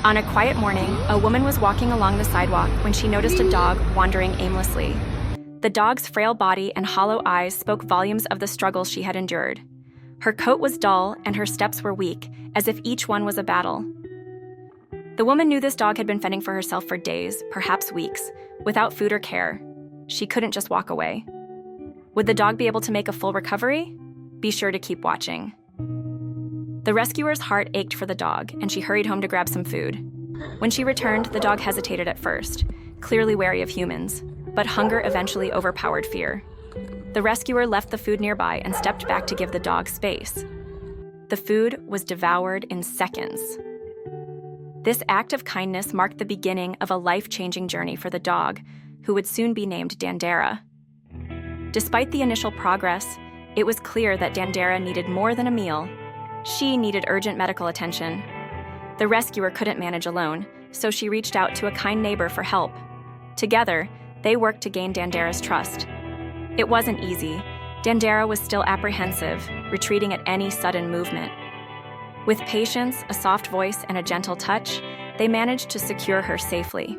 On a quiet morning, a woman was walking along the sidewalk when she noticed a dog wandering aimlessly. The dog's frail body and hollow eyes spoke volumes of the struggles she had endured. Her coat was dull and her steps were weak, as if each one was a battle. The woman knew this dog had been fending for herself for days, perhaps weeks, without food or care. She couldn't just walk away. Would the dog be able to make a full recovery? Be sure to keep watching. The rescuer's heart ached for the dog, and she hurried home to grab some food. When she returned, the dog hesitated at first, clearly wary of humans, but hunger eventually overpowered fear. The rescuer left the food nearby and stepped back to give the dog space. The food was devoured in seconds. This act of kindness marked the beginning of a life-changing journey for the dog, who would soon be named Dandara. Despite the initial progress, it was clear that Dandara needed more than a meal. She needed urgent medical attention. The rescuer couldn't manage alone, so she reached out to a kind neighbor for help. Together, they worked to gain Dandara's trust. It wasn't easy. Dandara was still apprehensive, retreating at any sudden movement. With patience, a soft voice, and a gentle touch, they managed to secure her safely.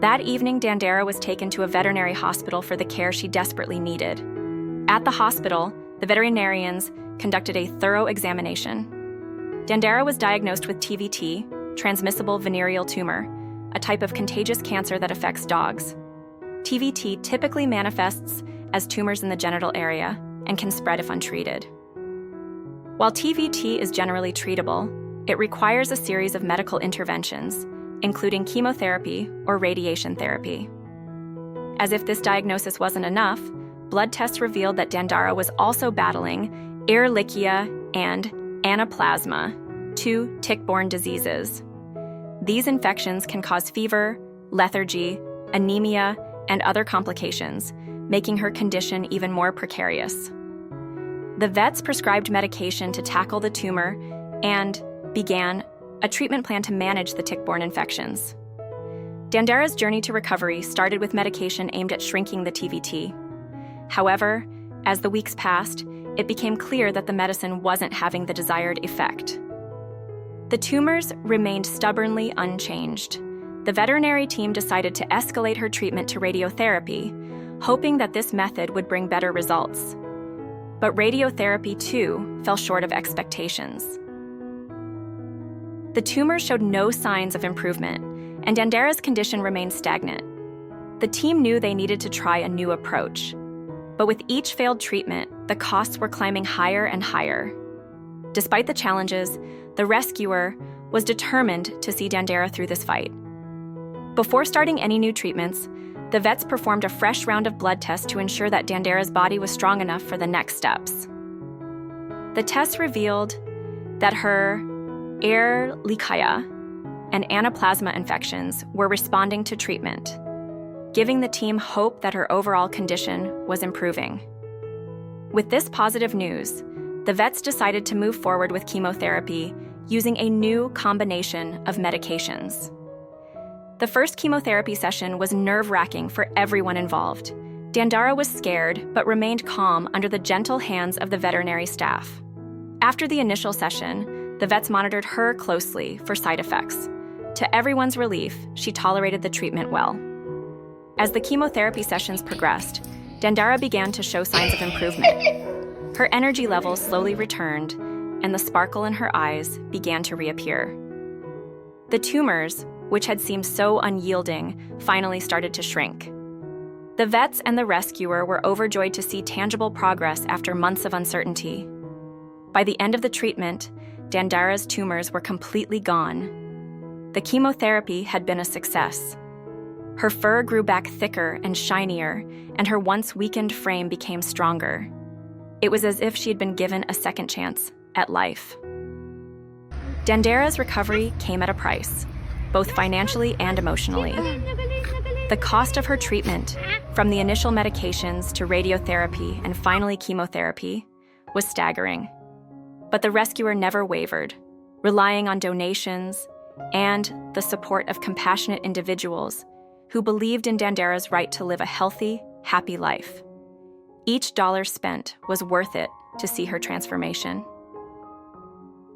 That evening, Dandara was taken to a veterinary hospital for the care she desperately needed. At the hospital, the veterinarians conducted a thorough examination. Dandara was diagnosed with TVT, transmissible venereal tumor, a type of contagious cancer that affects dogs. TVT typically manifests as tumors in the genital area and can spread if untreated. While TVT is generally treatable, it requires a series of medical interventions, including chemotherapy or radiation therapy. As if this diagnosis wasn't enough, blood tests revealed that Dandara was also battling Ehrlichia and Anaplasma, two tick-borne diseases. These infections can cause fever, lethargy, anemia, and other complications, making her condition even more precarious. The vets prescribed medication to tackle the tumor and began a treatment plan to manage the tick-borne infections. Dandara's journey to recovery started with medication aimed at shrinking the TVT. However, as the weeks passed, it became clear that the medicine wasn't having the desired effect. The tumors remained stubbornly unchanged. The veterinary team decided to escalate her treatment to radiotherapy, hoping that this method would bring better results. But radiotherapy, too, fell short of expectations. The tumor showed no signs of improvement, and Dandara's condition remained stagnant. The team knew they needed to try a new approach. But with each failed treatment, the costs were climbing higher and higher. Despite the challenges, the rescuer was determined to see Dandara through this fight. Before starting any new treatments, the vets performed a fresh round of blood tests to ensure that Dandara's body was strong enough for the next steps. The tests revealed that her Ehrlichia and Anaplasma infections were responding to treatment, giving the team hope that her overall condition was improving. With this positive news, the vets decided to move forward with chemotherapy using a new combination of medications. The first chemotherapy session was nerve-wracking for everyone involved. Dandara was scared but remained calm under the gentle hands of the veterinary staff. After the initial session, the vets monitored her closely for side effects. To everyone's relief, she tolerated the treatment well. As the chemotherapy sessions progressed, Dandara began to show signs of improvement. Her energy levels slowly returned, and the sparkle in her eyes began to reappear. The tumors, which had seemed so unyielding, finally started to shrink. The vets and the rescuer were overjoyed to see tangible progress after months of uncertainty. By the end of the treatment, Dandara's tumors were completely gone. The chemotherapy had been a success. Her fur grew back thicker and shinier, and her once weakened frame became stronger. It was as if she had been given a second chance at life. Dandara's recovery came at a price, both financially and emotionally. The cost of her treatment, from the initial medications to radiotherapy and finally chemotherapy, was staggering. But the rescuer never wavered, relying on donations and the support of compassionate individuals who believed in Dandara's right to live a healthy, happy life. Each dollar spent was worth it to see her transformation.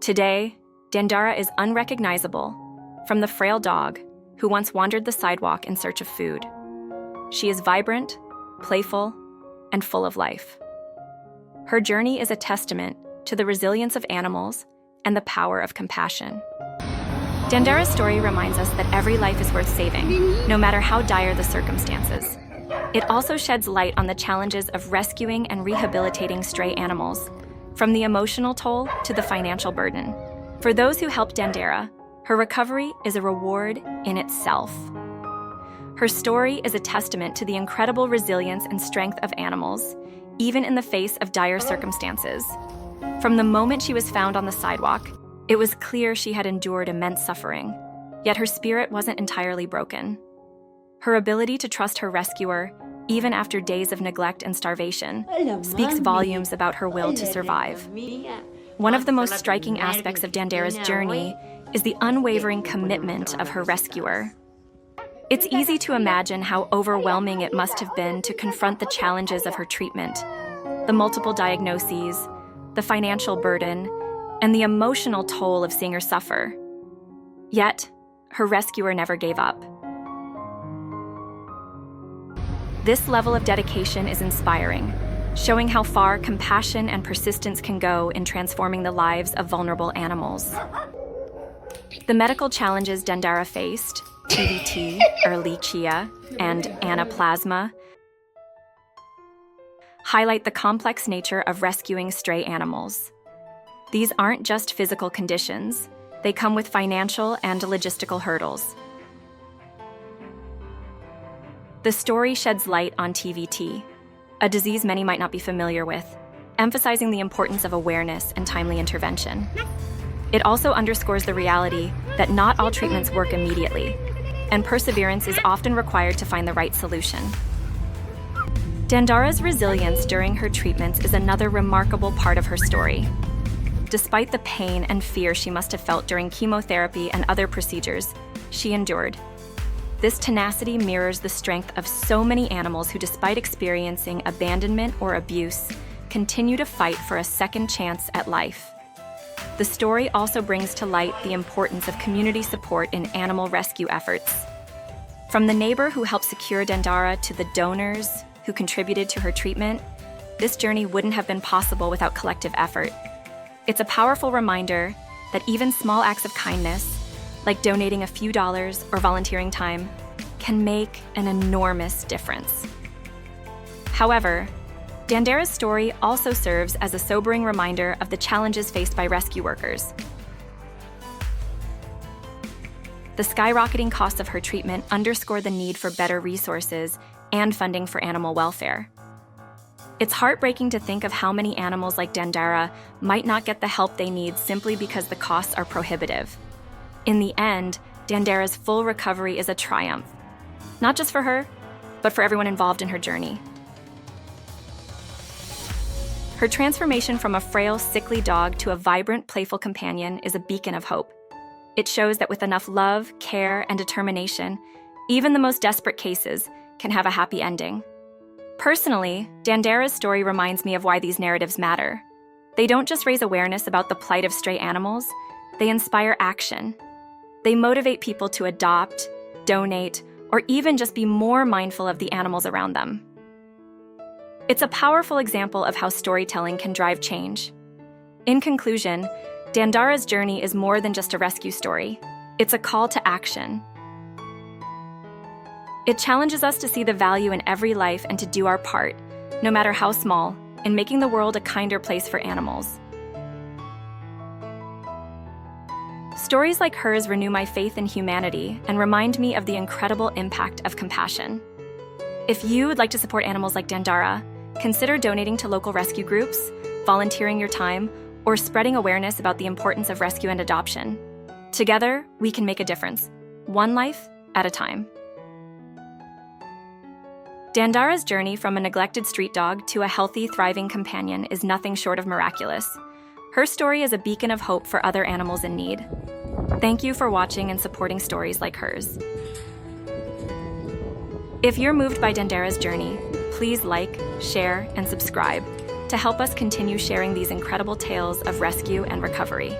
Today, Dandara is unrecognizable, from the frail dog who once wandered the sidewalk in search of food. She is vibrant, playful, and full of life. Her journey is a testament to the resilience of animals and the power of compassion. Dandara's story reminds us that every life is worth saving, no matter how dire the circumstances. It also sheds light on the challenges of rescuing and rehabilitating stray animals, from the emotional toll to the financial burden. For those who helped Dandara, her recovery is a reward in itself. Her story is a testament to the incredible resilience and strength of animals, even in the face of dire circumstances. From the moment she was found on the sidewalk, it was clear she had endured immense suffering, yet her spirit wasn't entirely broken. Her ability to trust her rescuer, even after days of neglect and starvation, speaks volumes about her will to survive. One of the most striking aspects of Dandara's journey is the unwavering commitment of her rescuer. It's easy to imagine how overwhelming it must have been to confront the challenges of her treatment, the multiple diagnoses, the financial burden, and the emotional toll of seeing her suffer. Yet, her rescuer never gave up. This level of dedication is inspiring, showing how far compassion and persistence can go in transforming the lives of vulnerable animals. The medical challenges Dandara faced, TVT, Ehrlichia, and anaplasma, highlight the complex nature of rescuing stray animals. These aren't just physical conditions, they come with financial and logistical hurdles. The story sheds light on TVT, a disease many might not be familiar with, emphasizing the importance of awareness and timely intervention. It also underscores the reality that not all treatments work immediately, and perseverance is often required to find the right solution. Dandara's resilience during her treatments is another remarkable part of her story. Despite the pain and fear she must have felt during chemotherapy and other procedures, she endured. This tenacity mirrors the strength of so many animals who, despite experiencing abandonment or abuse, continue to fight for a second chance at life. The story also brings to light the importance of community support in animal rescue efforts. From the neighbor who helped secure Dandara to the donors who contributed to her treatment, this journey wouldn't have been possible without collective effort. It's a powerful reminder that even small acts of kindness, like donating a few dollars or volunteering time, can make an enormous difference. However, Dandara's story also serves as a sobering reminder of the challenges faced by rescue workers. The skyrocketing costs of her treatment underscore the need for better resources and funding for animal welfare. It's heartbreaking to think of how many animals like Dandara might not get the help they need simply because the costs are prohibitive. In the end, Dandara's full recovery is a triumph, not just for her, but for everyone involved in her journey. Her transformation from a frail, sickly dog to a vibrant, playful companion is a beacon of hope. It shows that with enough love, care, and determination, even the most desperate cases can have a happy ending. Personally, Dandara's story reminds me of why these narratives matter. They don't just raise awareness about the plight of stray animals, they inspire action. They motivate people to adopt, donate, or even just be more mindful of the animals around them. It's a powerful example of how storytelling can drive change. In conclusion, Dandara's journey is more than just a rescue story. It's a call to action. It challenges us to see the value in every life and to do our part, no matter how small, in making the world a kinder place for animals. Stories like hers renew my faith in humanity and remind me of the incredible impact of compassion. If you would like to support animals like Dandara, consider donating to local rescue groups, volunteering your time, or spreading awareness about the importance of rescue and adoption. Together, we can make a difference, one life at a time. Dandara's journey from a neglected street dog to a healthy, thriving companion is nothing short of miraculous. Her story is a beacon of hope for other animals in need. Thank you for watching and supporting stories like hers. If you're moved by Dandara's journey, please like, share, and subscribe to help us continue sharing these incredible tales of rescue and recovery.